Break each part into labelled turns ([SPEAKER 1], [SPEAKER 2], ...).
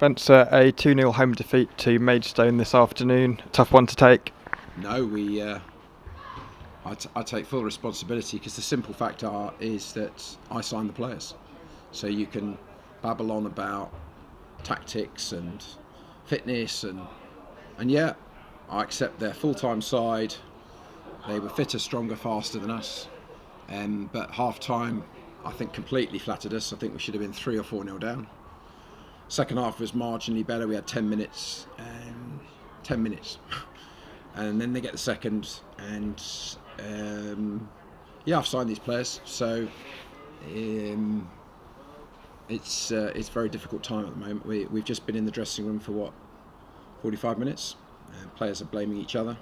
[SPEAKER 1] Spencer, a 2-0 home defeat to Maidstone this afternoon. Tough one to take.
[SPEAKER 2] No, I take full responsibility because the simple fact is that I signed the players. So you can babble on about tactics and fitness and yeah, I accept their full-time side. They were fitter, stronger, faster than us. But half-time, I think, completely flattered us. I think we should have been 3 or 4-0 down. Second half was marginally better. We had 10 minutes. 10 minutes. And then they get the second. And I've signed these players. So it's a very difficult time at the moment. We've just been in the dressing room for 45 minutes. Players are blaming each other.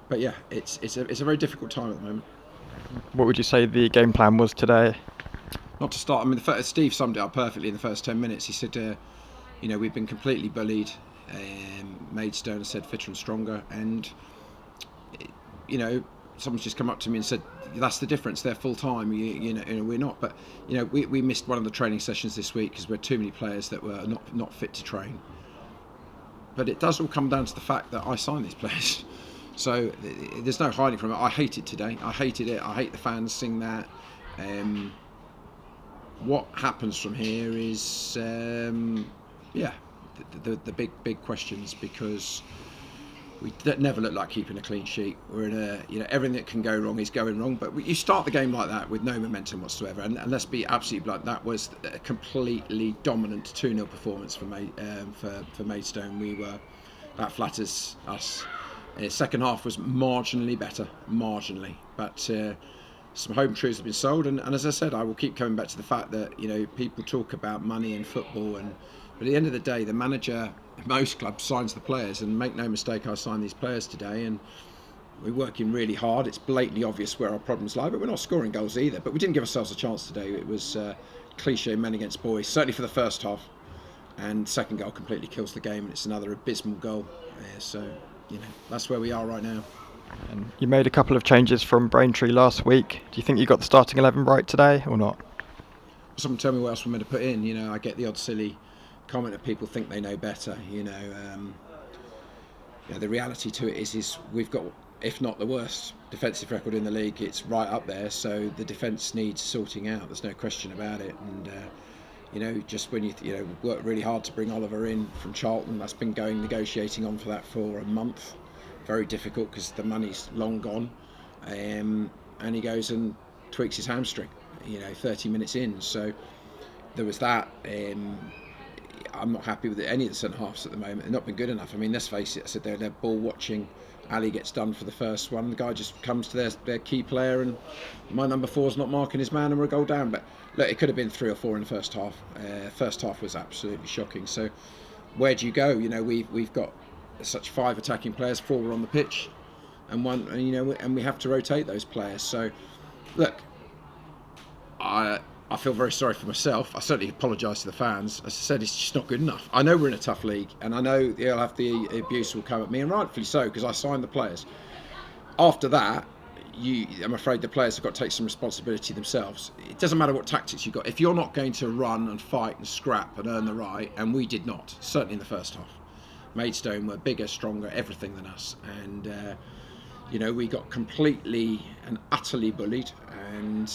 [SPEAKER 2] But yeah, it's a very difficult time at the moment.
[SPEAKER 1] What would you say the game plan was today?
[SPEAKER 2] Not to start, I mean, Steve summed it up perfectly in the first 10 minutes. He said, we've been completely bullied. Maidstone said fitter and stronger. And, someone's just come up to me and said, that's the difference. They're full time. We're not. But, we missed one of the training sessions this week because we had too many players that were not fit to train. But it does all come down to the fact that I signed these players. So there's no hiding from it. I hate it today. I hated it. I hate the fans seeing that. What happens from here is, the big questions, because we never look like keeping a clean sheet. We're in everything that can go wrong is going wrong. But you start the game like that with no momentum whatsoever, and let's be absolutely blunt, that was a completely dominant 2-0 performance for Maidstone. That flatters us. Second half was marginally better, but some home truths have been sold, and as I said, I will keep coming back to the fact that people talk about money and football, but at the end of the day, the manager at most clubs signs the players, and make no mistake, I signed these players today, and we're working really hard. It's blatantly obvious where our problems lie, but we're not scoring goals either. But we didn't give ourselves a chance today. It was cliche men against boys, certainly for the first half, and second goal completely kills the game, and it's another abysmal goal. So that's where we are right now.
[SPEAKER 1] And you made a couple of changes from Braintree last week. Do you think you got the starting 11 right today or not?
[SPEAKER 2] Someone tell me what else we're meant to put in. I get the odd silly comment that people think they know better. The reality to it is we've got, if not the worst defensive record in the league, it's right up there. So the defence needs sorting out. There's no question about it. And just when you worked really hard to bring Oliver in from Charlton, that's been negotiating on for that for a month. Very difficult because the money's long gone, and he goes and tweaks his hamstring 30 minutes in. So there was that. I'm not happy with any of the centre halves at the moment. They've not been good enough. I mean, let's face it, I said they're ball watching. Ali gets done for the first one. The guy just comes to their key player, and my number 4's not marking his man, and we're a goal down. But look, it could have been 3 or 4 in the first half. First half was absolutely shocking. So where do you go? We've got such 5 attacking players, 4 were on the pitch, and one, and we have to rotate those players. So look, I feel very sorry for myself. I certainly apologise to the fans. As I said, it's just not good enough. I know we're in a tough league, and I know the abuse will come at me, and rightfully so, because I signed the players. After that, I'm afraid the players have got to take some responsibility themselves. It doesn't matter what tactics you've got. If you're not going to run and fight and scrap and earn the right, and we did not, certainly in the first half. Maidstone were bigger, stronger, everything than us, and we got completely and utterly bullied. And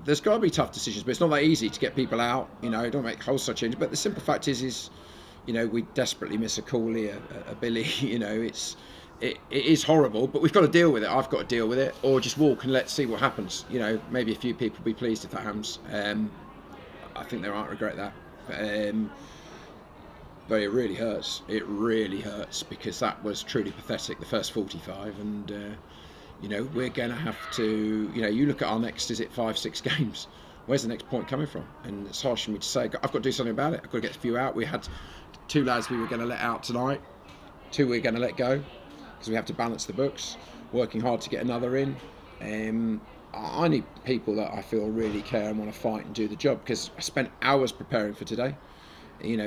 [SPEAKER 2] there's got to be tough decisions, but it's not that easy to get people out. Don't make wholesale changes. But the simple fact is we desperately miss a Cooley, a Billy. It is horrible, but we've got to deal with it. I've got to deal with it, or just walk and let's see what happens. Maybe a few people will be pleased if that happens. I think they might regret that. But it really hurts. It really hurts because that was truly pathetic, the first 45. And, we're going to have to, you look at our next, is it 5-6 games? Where's the next point coming from? And it's harsh for me to say. I've got to do something about it. I've got to get a few out. We had 2 lads we were going to let out tonight. 2 we were going to let go because we have to balance the books. Working hard to get another in. I need people that I feel really care and want to fight and do the job, because I spent hours preparing for today.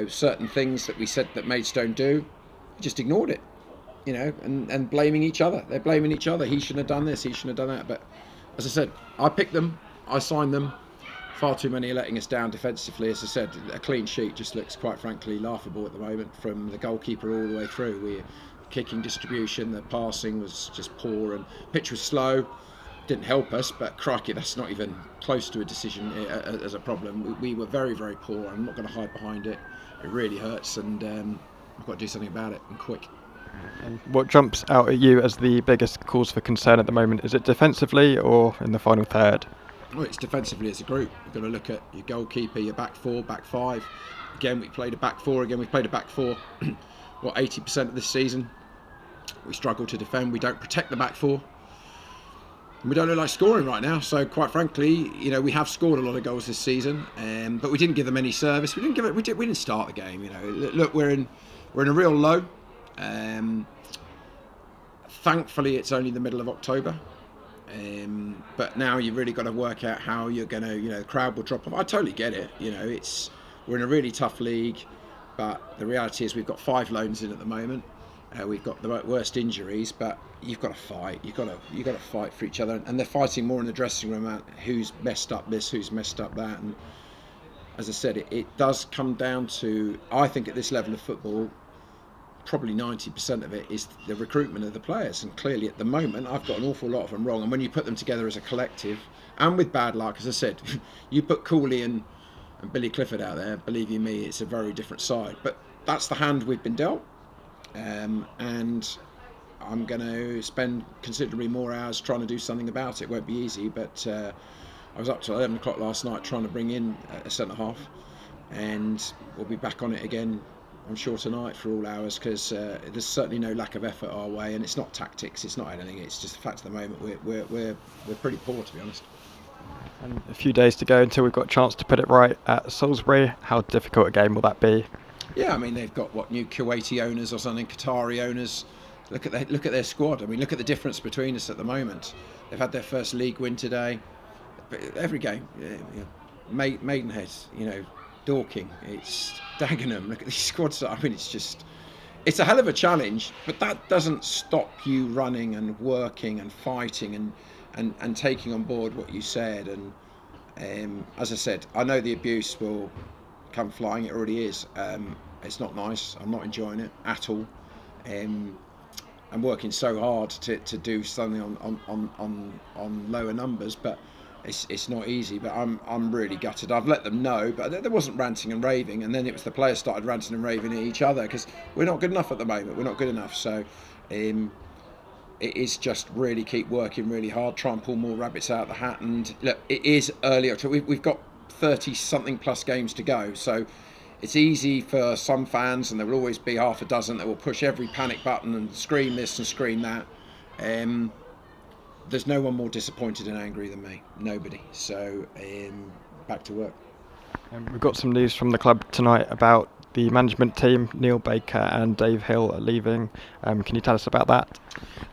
[SPEAKER 2] Certain things that we said that Maidstone do, just ignored it, and blaming each other. They're blaming each other. He shouldn't have done this, he shouldn't have done that. But as I said, I picked them, I signed them, far too many are letting us down defensively. As I said, a clean sheet just looks, quite frankly, laughable at the moment from the goalkeeper all the way through. We're kicking distribution, the passing was just poor, and pitch was slow. Didn't help us, but crikey, that's not even close to a decision as a problem. We were very, very poor. I'm not going to hide behind it. It really hurts, and we've got to do something about it, and quick.
[SPEAKER 1] And what jumps out at you as the biggest cause for concern at the moment? Is it defensively or in the final third?
[SPEAKER 2] Well, it's defensively as a group. You've got to look at your goalkeeper, your back four, back five. Again, we played a back four. Again, we played a back four. 80% of this season? We struggle to defend. We don't protect the back four. We don't look like scoring right now, so quite frankly, we have scored a lot of goals this season, but we didn't give them any service. We didn't start the game. Look, we're in a real low. Thankfully, it's only the middle of October, but now you've really got to work out how you're going to. The crowd will drop off. I totally get it. We're in a really tough league, but the reality is we've got 5 loans in at the moment. We've got the worst injuries, but you've got to fight. You've got to fight for each other, and they're fighting more in the dressing room about who's messed up this, who's messed up that. And as I said, it does come down to, I think, at this level of football, probably 90% of it is the recruitment of the players. And clearly, at the moment, I've got an awful lot of them wrong. And when you put them together as a collective, and with bad luck, as I said, you put Cooley and Billy Clifford out there. Believe you me, it's a very different side. But that's the hand we've been dealt. And I'm going to spend considerably more hours trying to do something about it. It won't be easy, but I was up till 11 o'clock last night trying to bring in a centre-half, and we'll be back on it again, I'm sure, tonight for all hours, because there's certainly no lack of effort our way, and it's not tactics, it's not anything, it's just the fact of the moment we're pretty poor, to be honest.
[SPEAKER 1] And a few days to go until we've got a chance to put it right at Salisbury. How difficult a game will that be?
[SPEAKER 2] Yeah, I mean, they've got new Kuwaiti owners or something, Qatari owners. Look at their squad. I mean, look at the difference between us at the moment. They've had their first league win today. Every game, Maidenhead, Dorking, it's Dagenham. Look at these squads. I mean, it's a hell of a challenge, but that doesn't stop you running and working and fighting and taking on board what you said. And as I said, I know the abuse will come flying. It already is. It's not nice. I'm not enjoying it at all. I'm working so hard to do something on lower numbers, but it's not easy. But I'm really gutted. I've let them know, but there wasn't ranting and raving, and then it was the players started ranting and raving at each other because we're not good enough at the moment. We're not good enough. So it is just really keep working really hard, try and pull more rabbits out of the hat. And look, it is early October. We've got 30-something plus games to go, so it's easy for some fans, and there will always be half a dozen that will push every panic button and scream this and scream that. There's no one more disappointed and angry than me, nobody. So back to work.
[SPEAKER 1] We've got some news from the club tonight about the management team. Neil Baker and Dave Hill are leaving. Can you tell us about that?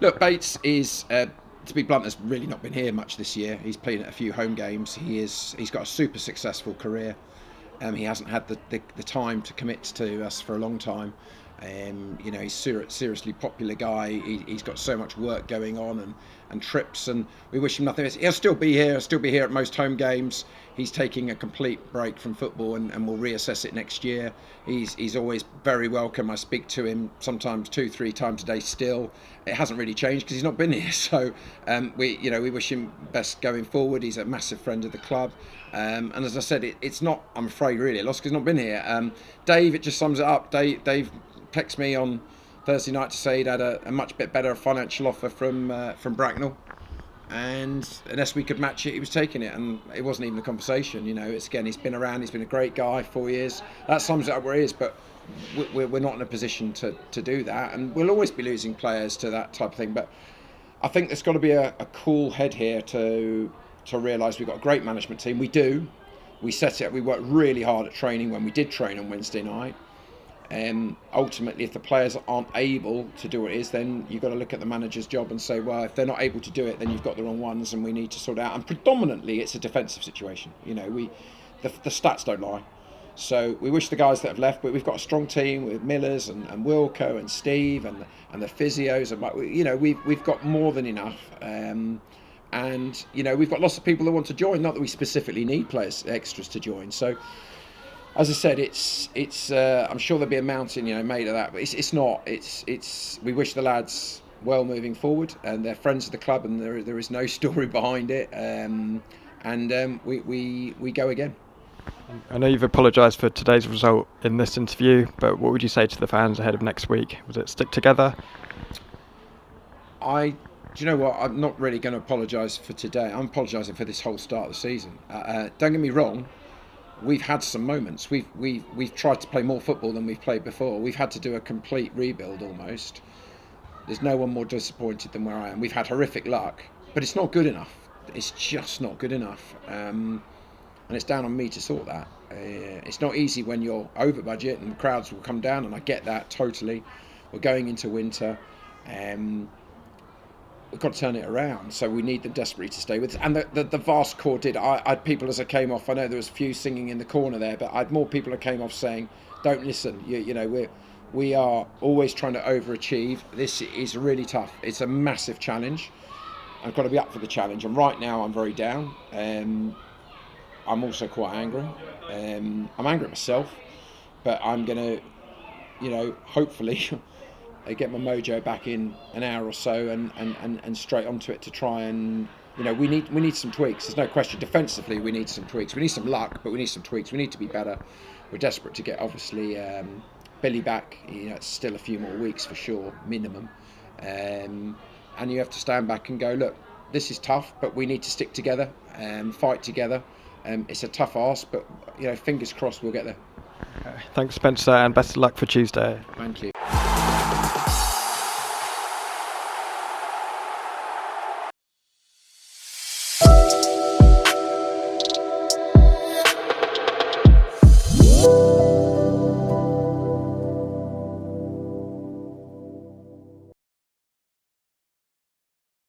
[SPEAKER 2] Look, Bates is, to be blunt, has really not been here much this year. He's played at a few home games. He's got a super successful career. He hasn't had the time to commit to us for a long time. He's seriously popular guy. He's got so much work going on and trips, and we wish him nothing. He'll still be here. He'll still be here at most home games. He's taking a complete break from football, and we'll reassess it next year. He's always very welcome. I speak to him sometimes 2-3 times a day still. It hasn't really changed because he's not been here. So we wish him best going forward. He's a massive friend of the club. And as I said, it's not, I'm afraid, really a loss because he's not been here. Dave, it just sums it up. Dave texted me on Thursday night to say he'd had a much bit better financial offer from Bracknell, and unless we could match it, he was taking it, and it wasn't even a conversation. He's been around, he's been a great guy, 4 years. That sums it up where he is, but we're not in a position to do that, and we'll always be losing players to that type of thing. But I think there's got to be a cool head here to realise we've got a great management team. We do. We set it up. We worked really hard at training when we did train on Wednesday night. Ultimately, if the players aren't able to do what it is, then you've got to look at the manager's job and say, well, if they're not able to do it, then you've got the wrong ones, and we need to sort it out. And predominantly, it's a defensive situation. The stats don't lie. So we wish the guys that have left, but we've got a strong team with Millers and Wilco and Steve and the physios, and we've got more than enough. and we've got lots of people that want to join. Not that we specifically need players extras to join. So, as I said, it's I'm sure there'll be a mountain made of that, but it's not. It's we wish the lads well moving forward, and they're friends of the club, and there is no story behind it. We go again.
[SPEAKER 1] I know you've apologised for today's result in this interview, but what would you say to the fans ahead of next week? Was it stick together?
[SPEAKER 2] Do you know what? I'm not really going to apologise for today. I'm apologising for this whole start of the season. Don't get me wrong. We've had some moments. We've tried to play more football than we've played before. We've had to do a complete rebuild almost. There's no one more disappointed than where I am. We've had horrific luck, but it's not good enough. It's just not good enough. And it's down on me to sort that. It's not easy when you're over budget and the crowds will come down, and I get that totally. We're going into winter. We've got to turn it around, so we need them desperately to stay with us. And the vast core did. I had people as I came off. I know there was a few singing in the corner there, but I had more people that came off saying, "Don't listen. We are always trying to overachieve. This is really tough. It's a massive challenge. I've got to be up for the challenge. And right now, I'm very down. I'm also quite angry. I'm angry at myself, but I'm going to, hopefully." Get my mojo back in an hour or so and straight onto it to try and we need some tweaks. There's no question. Defensively, we need some tweaks. We need some luck, but we need some tweaks. We need to be better. We're desperate to get obviously Billy back. It's still a few more weeks for sure, minimum. And you have to stand back and go, look, this is tough, but we need to stick together and fight together. It's a tough ask, but fingers crossed we'll get there.
[SPEAKER 1] Thanks, Spencer, and best of luck for Tuesday.
[SPEAKER 2] Thank you.